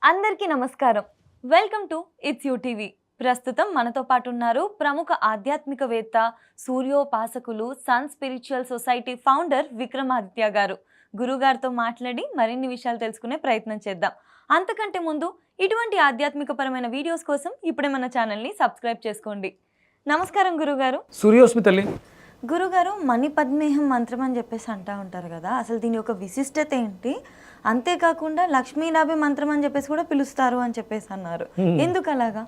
అందరికీ నమస్కారం. Welcome to it's you TV. ప్రస్తుతం మనతో పాటు ఉన్నారు ప్రముఖ ఆధ్యాత్మికవేత్త, సూర్యోపాసకులు, sun spiritual society founder Vikramaditya garu. గురుగారితో మాట్లాడి మరిన్ని విషయాలు తెలుసుకునే ప్రయత్నం చేద్దాం. అంతకంటే ముందు ఇటువంటి ఆధ్యాత్మికపరమైన వీడియోస్ కోసం ఇప్పుడే మన ఛానల్ని సబ్స్క్రైబ్ చేసుకోండి. నమస్కారం గురుగారు. సూర్యోస్మి తల్లి. గురుగారు, మణిపద్మేహం మంత్రం అని చెప్పేసి అంటూ ఉంటారు కదా, అసలు దీని యొక్క విశిష్టత ఏంటి? అంతేకాకుండా లక్ష్మీనాభి మంత్రం అని చెప్పేసి కూడా పిలుస్తారు అని చెప్పేసి అన్నారు. ఎందుకు అలాగా?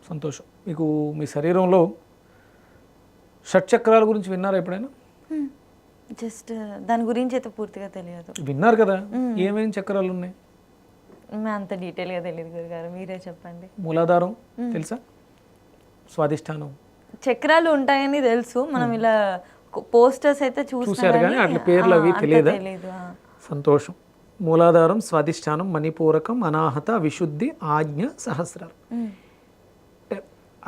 సంతోషం. మీకు మీ శరీరంలో షట్చక్రాల గురించి విన్నారా ఎప్పుడైనా? జస్ట్ దాని గురించి అయితే పూర్తిగా తెలియదు. విన్నారు కదా, ఏమేమి చక్రాలు ఉన్నాయి? అంత డీటెయిల్గా తెలియదు గురుగారు, మీరే చెప్పండి. మూలాధారం తెలుసా? స్వాదిష్టానం. చక్రాలు ఉంటాయని తెలుసు, మనం ఇలా పోస్టర్స్ అయితే చూసారు కానీ అట్లా పేర్లు అవి తెలియదా? సంతోషం. మూలాధారం, స్వాదిష్టానం, మణిపూరకం, అనాహత, విశుద్ధి, ఆజ్ఞ, సహస్రారం. అంటే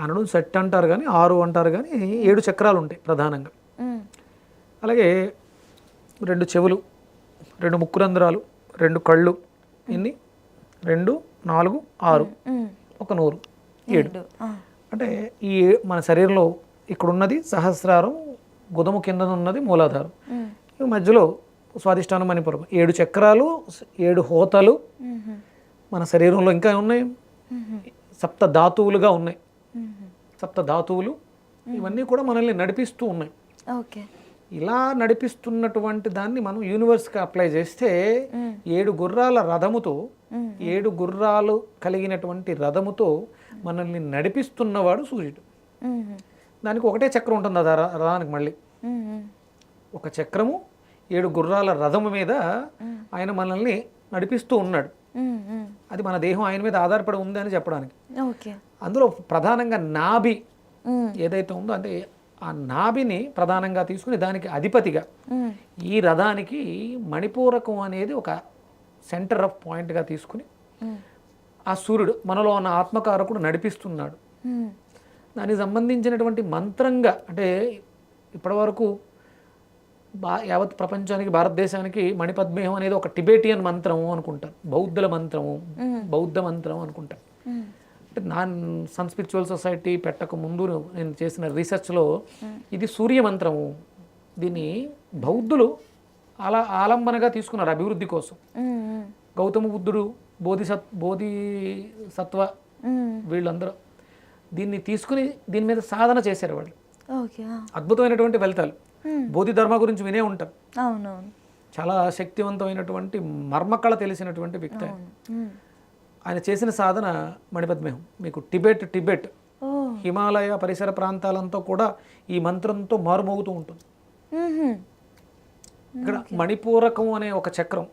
అనడం సెట్ అంటారు కానీ 6 అంటారు కానీ 7 చక్రాలు ఉంటాయి ప్రధానంగా. అలాగే 2 చెవులు, 2 ముక్కు రంధ్రాలు, 2 కళ్ళు, ఇన్ని 2, 4, 6, ఒక నోరు, 7. అంటే ఈ మన శరీరంలో ఇక్కడ ఉన్నది సహస్రారం, గుదము కింద ఉన్నది మూలాధారం, మధ్యలో స్వాదిష్టానం, మణిపూరకం. 7 చక్రాలు, 7 హోతలు మన శరీరంలో ఇంకా ఉన్నాయి. సప్త ధాతువులుగా ఉన్నాయి. సప్త ధాతువులు ఇవన్నీ కూడా మనల్ని నడిపిస్తూ ఉన్నాయి. ఓకే. ఇలా నడిపిస్తున్నటువంటి దాన్ని మనం యూనివర్స్కి అప్లై చేస్తే 7 గుర్రాల రథముతో, 7 గుర్రాలు కలిగినటువంటి రథముతో మనల్ని నడిపిస్తున్నవాడు సూర్యుడు. దానికి ఒకటే చక్రం ఉంటుంది ఆ రథానికి. మళ్ళీ ఒక చక్రము 7 గుర్రాల రథము మీద ఆయన మనల్ని నడిపిస్తూ ఉన్నాడు. అది మన దేహం ఆయన మీద ఆధారపడి ఉంది అని చెప్పడానికి. అందులో ప్రధానంగా నాభి ఏదైతే ఉందో, అంటే ఆ నాభిని ప్రధానంగా తీసుకుని దానికి అధిపతిగా ఈ రథానికి మణిపూరకం అనేది ఒక సెంటర్ ఆఫ్ పాయింట్గా తీసుకుని ఆ సూర్యుడు మనలో ఉన్న ఆత్మకారకుడు నడిపిస్తున్నాడు. దానికి సంబంధించినటువంటి మంత్రంగా, అంటే ఇప్పటివరకు యావత్ ప్రపంచానికి, భారతదేశానికి మణిపద్మేహం అనేది ఒక టిబేటియన్ మంత్రము అనుకుంటారు, బౌద్ధుల మంత్రము, బౌద్ధ మంత్రం అనుకుంటారు. అంటే సన్ స్పిరిచువల్ సొసైటీ పెట్టక ముందు నేను చేసిన రీసెర్చ్లో ఇది సూర్య మంత్రము. దీన్ని బౌద్ధులు ఆలంబనగా తీసుకున్నారు అభివృద్ధి కోసం. గౌతమ బుద్ధుడు, బోధిసత్వ వీళ్ళందరూ దీన్ని తీసుకుని దీని మీద సాధన చేశారు వాళ్ళు. అద్భుతమైనటువంటి ఫలితాలు. బోధి ధర్మ గురించి వినే ఉంటారు. చాలా శక్తివంతమైనటువంటి మర్మకళ తెలిసినటువంటి వ్యక్తి. ఆయన చేసిన సాధన మణిపద్మేహం. మీకు టిబెట్ హిమాలయ పరిసర ప్రాంతాలంతా కూడా ఈ మంత్రంతో మారుమోగుతూ ఉంటుంది. ఇక్కడ మణిపూరకం అనే ఒక చక్రం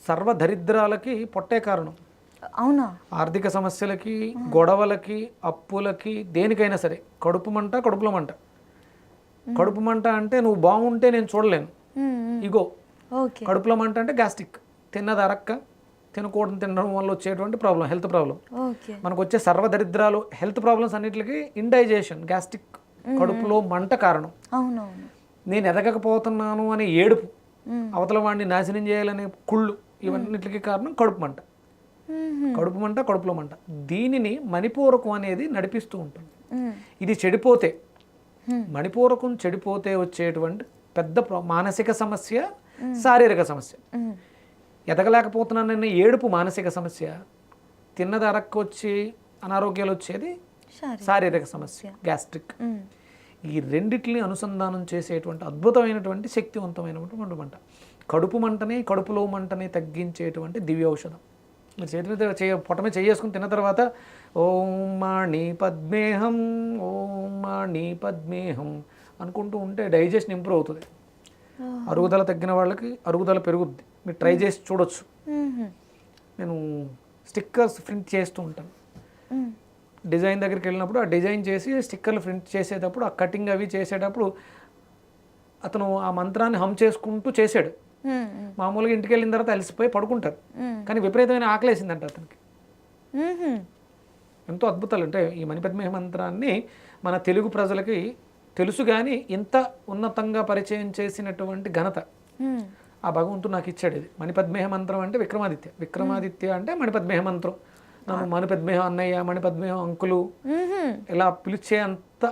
సర్వ దరిద్రాలకి పొట్టే కారణం. అవునా? ఆర్థిక సమస్యలకి, గొడవలకి, అప్పులకి, దేనికైనా సరే. కడుపు మంట, కడుపులో మంట. కడుపు మంట అంటే నువ్వు బాగుంటే నేను చూడలేను, ఇగో. కడుపులో మంట అంటే గ్యాస్ట్రిక్, తిన్నది అరక్క, తినకూడదు, తినడం వల్ల వచ్చేటువంటి ప్రాబ్లం, హెల్త్ ప్రాబ్లం. మనకు వచ్చే సర్వదరిద్రాలు, హెల్త్ ప్రాబ్లమ్స్ అన్నిటికీ ఇండైజేషన్, గ్యాస్ట్రిక్, కడుపులో మంట కారణం. నేను ఎదగకపోతున్నాను అనే ఏడుపు, అవతల వాడిని నాశనం చేయాలనే కుళ్ళు, ఇవన్నిటికీ కారణం కడుపు మంట. కడుపు మంట, కడుపులో మంట. దీనిని మణిపూరకం అనేది నడిపిస్తూ ఉంటుంది. ఇది చెడిపోతే, మణిపూరకం చెడిపోతే వచ్చేటువంటి పెద్ద మానసిక సమస్య, శారీరక సమస్య. ఎదగలేకపోతున్నానన్న ఏడుపు మానసిక సమస్య, తిన్నది అరక్కు వచ్చి అనారోగ్యాలు వచ్చేది శారీరక సమస్య, గ్యాస్ట్రిక్. ఈ రెండిటిని అనుసంధానం చేసేటువంటి అద్భుతమైనటువంటి శక్తివంతమైనటువంటి మంట. కడుపు మంటని, కడుపులో మంటని తగ్గించేటువంటి దివ్య ఔషధం. మీరు చేతి మీద పొట్టమే చేసుకుని తిన్న తర్వాత ఓం మణి పద్మేహం, ఓం మణి పద్మేహం అనుకుంటూ ఉంటే డైజెషన్ ఇంప్రూవ్ అవుతుంది. అరుగుదల తగ్గిన వాళ్ళకి అరుగుదల పెరుగుద్ది. మీరు ట్రై చేసి చూడొచ్చు. నేను స్టిక్కర్స్ ప్రింట్ చేస్తూ ఉంటాను. డిజైన్ దగ్గరికి వెళ్ళినప్పుడు ఆ డిజైన్ చేసి స్టిక్కర్లు ప్రింట్ చేసేటప్పుడు, ఆ కటింగ్ అవి చేసేటప్పుడు అతను ఆ మంత్రాన్ని హమ్ చేసుకుంటూ చేశాడు. మామూలుగా ఇంటికి వెళ్ళిన తర్వాత అలసిపోయి పడుకుంటారు, కానీ విపరీతమైన ఆకలేసిందంట అతనికి. ఎంతో అద్భుతాలు ఉంటాయి. ఈ మణిపద్మేహ మంత్రాన్ని మన తెలుగు ప్రజలకి తెలుసు, కానీ ఇంత ఉన్నతంగా పరిచయం చేసినటువంటి ఘనత ఆ భగవంతుడు నాకు ఇచ్చాడు ఇది. మణిపద్మేహ మంత్రం అంటే విక్రమాదిత్య, విక్రమాదిత్య అంటే మణిపద్మేహ మంత్రం. నన్ను మణిపద్మేహ అన్నయ్య, మణిపద్మేహ అంకులు ఇలా పిలిచే అంత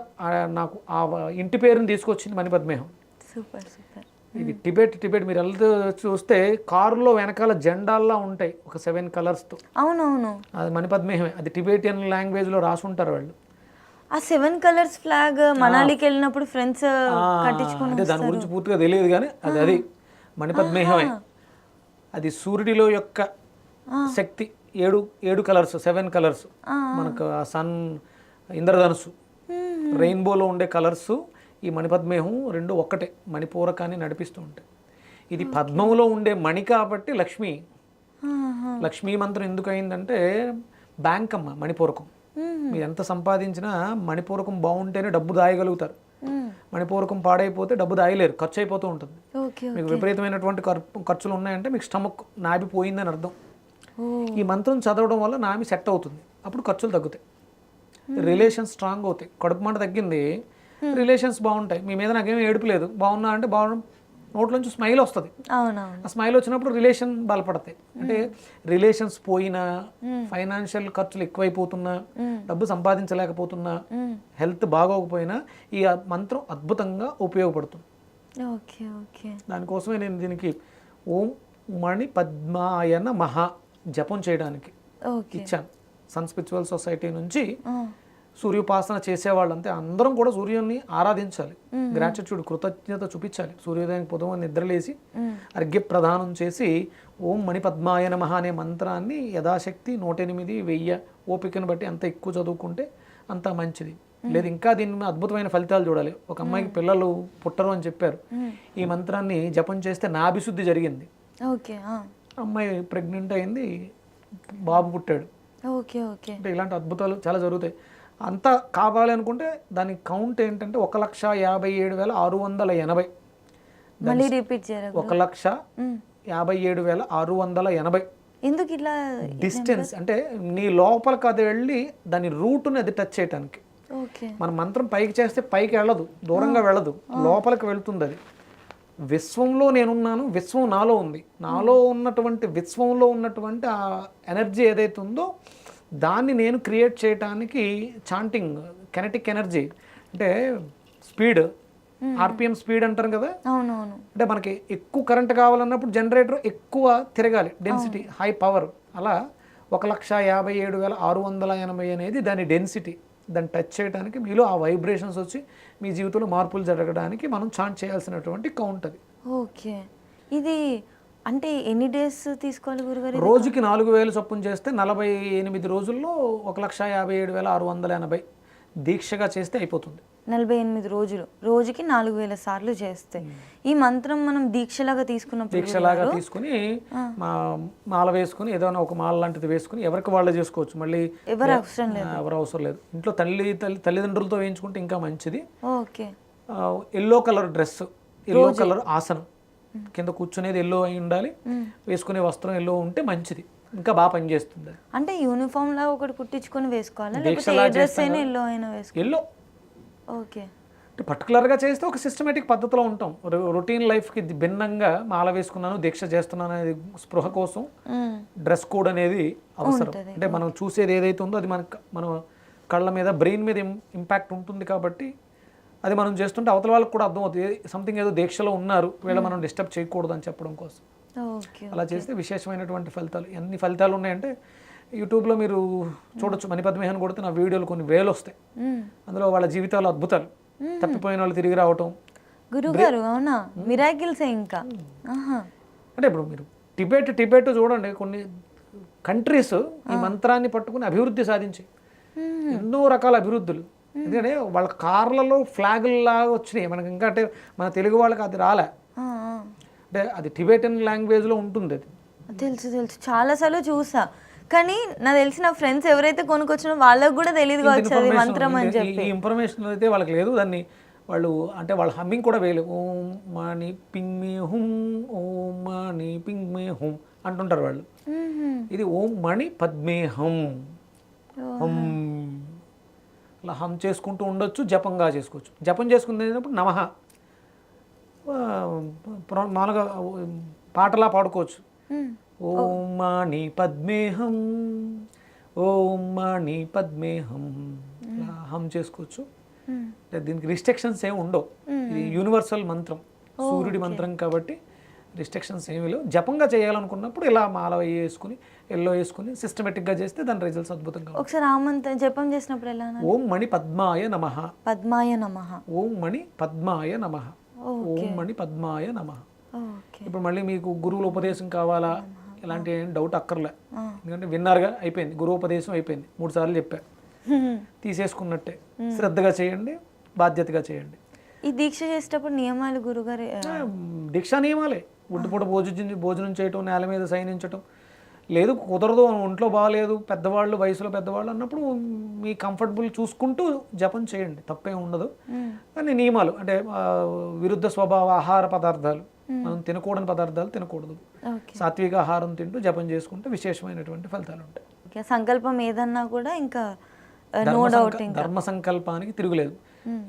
నాకు ఆ ఇంటి పేరుని తీసుకొచ్చింది మణిపద్మేహం. Super super. ఇది టిబెట్ మీరు వెళ్తూ చూస్తే కారులో వెనకాల జెండాల్లా ఉంటాయి ఒక 7 కలర్స్తో. అవునవును, అది మణిపద్మేహమే. అది టిబెటియన్ లాంగ్వేజ్లో రాసి ఉంటారు వాళ్ళు. ఆ 7 కలర్స్ ఫ్లాగ్ మనాలికి వెళ్ళినప్పుడు ఫ్రెండ్స్ కట్టించుకొని అంటే దాని గురించి పూర్తిగా తెలియదు కానీ అది మణిపద్మేహమే. అది సూర్యుడిలో యొక్క శక్తి. 7 కలర్స్, 7 కలర్స్. మనకు ఆ సన్, ఇంద్రధనుసు, రెయిన్బోలో ఉండే కలర్స్ ఈ మణిపద్మేహం రెండు ఒక్కటే, మణిపూరకాన్ని నడిపిస్తూ ఉంటాయి. ఇది పద్మములో ఉండే మణి కాబట్టి లక్ష్మి. లక్ష్మీ మంత్రం ఎందుకు అయిందంటే బ్యాంక్ అమ్మ మణిపూరకం. మీరు ఎంత సంపాదించినా మణిపూరకం బాగుంటేనే డబ్బు దాయగలుగుతారు. మణిపూరకం పాడైపోతే డబ్బు దాయలేరు, ఖర్చు అయిపోతూ ఉంటుంది. మీకు విపరీతమైనటువంటి ఖర్చులు ఉన్నాయంటే మీకు స్టమక్ నాభి పోయిందని అర్థం. ఈ మంత్రం చదవడం వల్ల నాభి సెట్ అవుతుంది, అప్పుడు ఖర్చులు తగ్గుతాయి, రిలేషన్స్ స్ట్రాంగ్ అవుతాయి. కడుపు మంట తగ్గింది, రిలేషన్స్ బాగుంటాయి. మీ మీద నాకేమీ ఏడుపు లేదు, బాగున్నా అంటే నోట్లోంచి స్మైల్ వస్తుంది. ఆ స్మైల్ వచ్చినప్పుడు రిలేషన్ బలపడతాయి. అంటే రిలేషన్స్ పోయినా, ఫైనాన్షియల్ ఖర్చులు ఎక్కువైపోతున్నా, డబ్బు సంపాదించలేకపోతున్నా, హెల్త్ బాగోకపోయినా ఈ మంత్రం అద్భుతంగా ఉపయోగపడుతుంది. దానికోసమే నేను దీనికి ఓం మణి పద్మాయన మహా జపం చేయడానికి ఇచ్చాను. సన్ స్పిరిచువల్ సొసైటీ నుంచి సూర్యోపాసన చేసేవాళ్ళంతే అందరం కూడా సూర్యుని ఆరాధించాలి, గ్రాటిట్యూడ్, కృతజ్ఞత చూపించాలి. సూర్యోదయం పొద్దున నిద్రలేసి అర్ఘ్య ప్రదానం చేసి ఓం మణి పద్మాయ నమః అనే మంత్రాన్ని యథాశక్తి 108, 1000 ఓపికను బట్టి అంత ఎక్కువ చదువుకుంటే అంత మంచిది. లేదు ఇంకా దీన్ని అద్భుతమైన ఫలితాలు చూడాలి. ఒక అమ్మాయికి పిల్లలు పుట్టరు అని చెప్పారు. ఈ మంత్రాన్ని జపం చేస్తే నాభిశుద్ధి జరిగింది. అమ్మాయి ప్రెగ్నెంట్ అయింది, బాబు పుట్టాడు. అంటే ఇలాంటి అద్భుతాలు చాలా జరుగుతాయి. అంతా కావాలి అనుకుంటే దాని కౌంట్ ఏంటంటే 1,57,680. మళ్ళీ రిపీట్ చేయాలి. 1,57,680. ఎందుకు ఇట్లా డిస్టెన్స్ అంటే నీ లోపలికి అది వెళ్ళి దాని రూట్ని అది టచ్ చేయడానికి. మన మంత్రం పైకి చేస్తే పైకి వెళ్ళదు, దూరంగా వెళ్ళదు, లోపలికి వెళ్తుంది. అది విశ్వంలో నేనున్నాను, విశ్వం నాలో ఉంది, నాలో ఉన్నటువంటి విశ్వంలో ఉన్నటువంటి ఆ ఎనర్జీ ఏదైతే ఉందో దాన్ని నేను క్రియేట్ చేయడానికి చాంటింగ్, కెనెటిక్ ఎనర్జీ అంటే స్పీడ్, ఆర్పిఎం స్పీడ్ అంటారు కదా. అవునవును. అంటే మనకి ఎక్కువ కరెంట్ కావాలన్నప్పుడు జనరేటర్ ఎక్కువ తిరగాలి, డెన్సిటీ, హై పవర్. అలా 1,57,680 అనేది దాని డెన్సిటీ. దాన్ని టచ్ చేయడానికి మీలో ఆ వైబ్రేషన్స్ వచ్చి మీ జీవితంలో మార్పులు జరగడానికి మనం చాంట్ చేయాల్సినటువంటి కౌంట్ అది. ఓకే, ఇది అంటే ఎన్ని డేస్ తీసుకోవాలి గురుగారు? రోజుకి 4,000 చొప్పున చేస్తే 48 రోజుల్లో 1,57,680 దీక్షగా చేస్తే అయిపోతుంది. 48 రోజులు, రోజుకి 4,000 సార్లు చేస్తే ఈ మంత్రం మనం దీక్షలాగా తీసుకున్నప్పుడు, దీక్షలాగా తీసుకుని మాల వేసుకుని ఏదైనా ఒక మాల లాంటిది వేసుకుని ఎవరికి వాళ్ళు చేసుకోవచ్చు. మళ్ళీ ఎవరు అవసరం లేదు. ఇంట్లో తల్లిదండ్రులతో వేయించుకుంటే ఇంకా మంచిది. Okay. Yellow colour dress, yellow colour ఆసనం, కింద కూర్చునేది ఎల్లో అయి ఉండాలి, వేసుకునే వస్త్రం ఎల్లో ఉంటే మంచిది, ఇంకా బాగా పనిచేస్తుంది. అంటే యూనిఫామ్ లా ఒకటి కుట్టించుకొని వేసుకోవాలా, లేకపోతే ఏ డ్రెస్ అయినా ఎల్లో అయినా వేసుకోవాలి? ఎల్లో. ఓకే. అంటే పర్టికులర్గా చేస్తే ఒక సిస్టమేటిక్ పద్ధతిలో ఉంటాం. రొటీన్ లైఫ్కి భిన్నంగా మాల వేసుకున్నాను, దీక్ష చేస్తున్నాను అనేది స్పృహ కోసం డ్రెస్ కోడ్ అనేది అవసరం. అంటే మనం చూసేది ఏదైతే ఉందో అది మన కళ్ళ మీద, బ్రెయిన్ మీద ఇంపాక్ట్ ఉంటుంది కాబట్టి అది మనం చేస్తుంటే అవతల వాళ్ళకి కూడా అర్థమవుతుంది సంథింగ్ ఏదో దీక్షలో ఉన్నారు, వీళ్ళ మనం డిస్టర్బ్ చేయకూడదు అని చెప్పడం కోసం. అలా చేస్తే విశేషమైనటువంటి ఫలితాలు. ఎన్ని ఫలితాలు ఉన్నాయంటే యూట్యూబ్లో మీరు చూడొచ్చు. మణిపద్మేహన్ కొడితే నా వీడియోలు కొన్ని వేలు వస్తాయి. అందులో వాళ్ళ జీవితాలు అద్భుతాలు, తప్పిపోయిన వాళ్ళు తిరిగి రావటం. గురుగారు అవునా, మిరాకిల్స్ ఇంకా. అంటే ఇప్పుడు మీరు టిబెట్ చూడండి, కొన్ని కంట్రీస్ ఈ మంత్రాన్ని పట్టుకుని అభివృద్ధి సాధించాయి, ఎన్నో రకాల అభివృద్ధులు. ఎందుకంటే వాళ్ళ కార్లలో ఫ్లాగుల్లాగా వచ్చినాయి. మనకి ఇంకా అంటే మన తెలుగు వాళ్ళకి అది రాలే. అంటే అది టిబెటన్ లాంగ్వేజ్లో ఉంటుంది. అది తెలుసు చాలాసార్లు చూసా, కానీ నాకు తెలిసిన ఫ్రెండ్స్ ఎవరైతే కొనుక్కొచ్చినా వాళ్ళకి కూడా తెలియదు కావచ్చు అది మంత్రం అని చెప్పి. ఈ ఇన్ఫర్మేషన్ అయితే వాళ్ళకి లేదు. దాన్ని వాళ్ళు అంటే వాళ్ళ హమ్మింగ్ కూడా వేయలేదు. ఓం మణి పింగ్ మే హుం, ఓం మణి పింగ్ మే హుం అంటుంటారు వాళ్ళు. ఇది ఓం మణి పద్మేహం, హం అలా హం చేసుకుంటూ ఉండొచ్చు, జపంగా చేసుకోవచ్చు. జపం చేసుకునేటప్పుడు నమః, మామూలుగా పాటలా పాడుకోవచ్చు. మ్మ్. ఓం మణి పద్మేహం, ఓం మణి పద్మేహం, ఇలా హమ్ చేసుకోవచ్చు. మ్మ్. దీనికి రిస్ట్రిక్షన్స్ ఏమి ఉండవు. ఇది యూనివర్సల్ మంత్రం, సూర్యుడి మంత్రం కాబట్టి రిస్ట్రిక్షన్స్ ఏమీ లేవు. జపంగా చేయాలనుకున్నప్పుడు ఇలా మాల వేసుకుని ఎల్లో వేసుకుని సిస్టమేటిక్గా చేస్తే దాని రిజల్ట్స్ అద్భుతంగా ఉంటాయి. ఒకసారి ఆ మంత్రం జపం చేసినప్పుడు ఎలా అనాలి? ఓం మణి పద్మాయ నమః, పద్మాయ నమః. ఓం మణి పద్మాయ నమః, ఓకే. ఓం మణి పద్మాయ నమః. ఓకే. ఇప్పుడు మళ్ళీ మీకు గురువుల ఉపదేశం కావాలా ఇలాంటి ఏం డౌట్ అక్కర్లే. ఆ. ఎందుకంటే విన్నారుగా, అయిపోయింది, గురువు ఉపదేశం అయిపోయింది, 3 సార్లు చెప్పా, తీసేసుకున్నట్టే. శ్రద్ధగా చేయండి, బాధ్యతగా చేయండి. ఈ దీక్ష చేసేటప్పుడు నియమాలు గురుగారు దీక్షా నియమాలే. ఒడ్డుపూట భోజనం చేయటం, నేల మీద శయనించటం లేదు, కుదరదు, ఒంట్లో బాగాలేదు, పెద్దవాళ్ళు, వయసులో పెద్దవాళ్ళు అన్నప్పుడు మీ కంఫర్టబుల్ చూసుకుంటూ జపం చేయండి, తప్పేం ఉండదు. కానీ నియమాలు అంటే విరుద్ధ స్వభావ ఆహార పదార్థాలు, మనం తినకూడని పదార్థాలు తినకూడదు. ఓకే. సాత్విక ఆహారం తింటూ జపం చేసుకుంటే విశేషమైనటువంటి ఫలితాలు ఉంటాయి. ఓకే. సంకల్పం ఏదన్నా కూడా ఇంకా నో డౌట్ ఇంకా ధర్మ సంకల్పానికి తిరుగులేదు.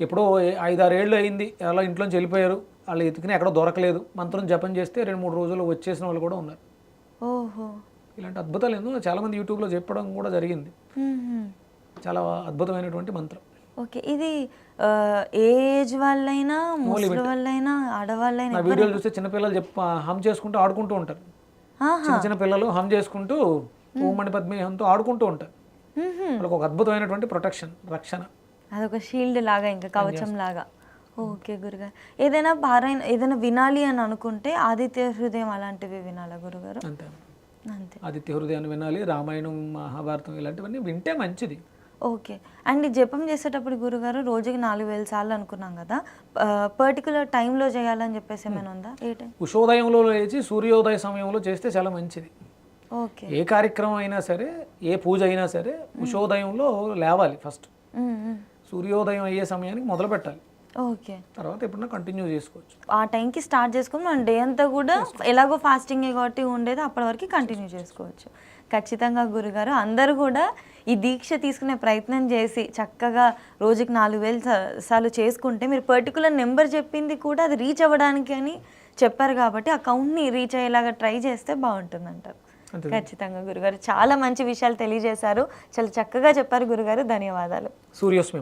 ఎప్పుడో 5-6 ఏళ్ళు అయింది, అలా ఇంట్లోంచి వెళ్ళిపోయారు, వాళ్ళు ఎతికినా ఎక్కడో దొరకలేదు, మంత్రం జపం చేస్తే 2-3 రోజులు వచ్చేసిన వాళ్ళు కూడా ఉన్నారు. ఓహో. ఇలాంటి అద్భుతాలు ఎన్నో చాలామంది యూట్యూబ్లో చెప్పడం కూడా జరిగింది. మ్మ్. చాలా అద్భుతమైనటువంటి మంత్రం. ఓకే. ఇది ఏ ఏజ్ వాళ్ళైనా, ముసలి వాళ్ళైనా, ఆడవాళ్ళైనా నా వీడియోలు చూస్తే చిన్నపిల్లలు హమ్ చేసుకుంటూ ఆడుకుంటూ ఉంటారు. చిన్న చిన్న పిల్లలు హమ్ చేసుకుంటూ ఓం మణి పద్మేహంతో ఆడుకుంటూ ఉంటారు. వాళ్ళకి ఒక అద్భుతమైనటువంటి ప్రొటెక్షన్, రక్షణ. అదొక షీల్డ్ లాగా, ఇంకా కవచం లాగా. ఓకే గురుగారు. ఏదైనా భారైన ఏదైనా వినాలి అని అనుకుంటే ఆదిత్య హృదయం అలాంటివి వినాలా గురుగారు? అంతే, అంతే. ఆదిత్య హృదయాన్ని వినాలి, రామాయణం, మహాభారతం ఇలాంటివన్నీ వింటే మంచిది. ఓకే. అండ్ జపం చేసేటప్పుడు గురుగారు రోజుకి 4000 సార్లు అనుకున్నాం కదా, పర్టికులర్ టైంలో చేయాలని చెప్పేసి ఏమైనా ఉందా? ఏ టైం? ఉషోదయంలో లేచి సూర్యోదయ సమయంలో చేస్తే చాలా మంచిది. ఓకే. ఏ కార్యక్రమం అయినా సరే, ఏ పూజ అయినా సరే ఉషోదయంలో లేవాలి ఫస్ట్. సూర్యోదయం అయ్యే సమయానికి మొదలు పెట్టాలి, ఓకే. తర్వాత ఎప్పుడన్నా కంటిన్యూ చేసుకోవచ్చు. ఆ టైంకి స్టార్ట్ చేసుకుని మనం డే అంతా కూడా ఎలాగో ఫాస్టింగ్ కాబట్టి ఉండేది, అప్పటి వరకు కంటిన్యూ చేసుకోవచ్చు. ఖచ్చితంగా గురుగారు, అందరూ కూడా ఈ దీక్ష తీసుకునే ప్రయత్నం చేసి చక్కగా రోజుకి 4000 సార్లు చేసుకుంటే, మీరు పర్టికులర్ నెంబర్ చెప్పింది కూడా అది రీచ్ అవ్వడానికి అని చెప్పారు కాబట్టి ఆ కౌంట్ని రీచ్ అయ్యేలాగా ట్రై చేస్తే బాగుంటుంది అంటారు. ఖచ్చితంగా గురుగారు, చాలా మంచి విషయాలు తెలియజేశారు, చాలా చక్కగా చెప్పారు గురుగారు. ధన్యవాదాలు. సూర్యోస్మి.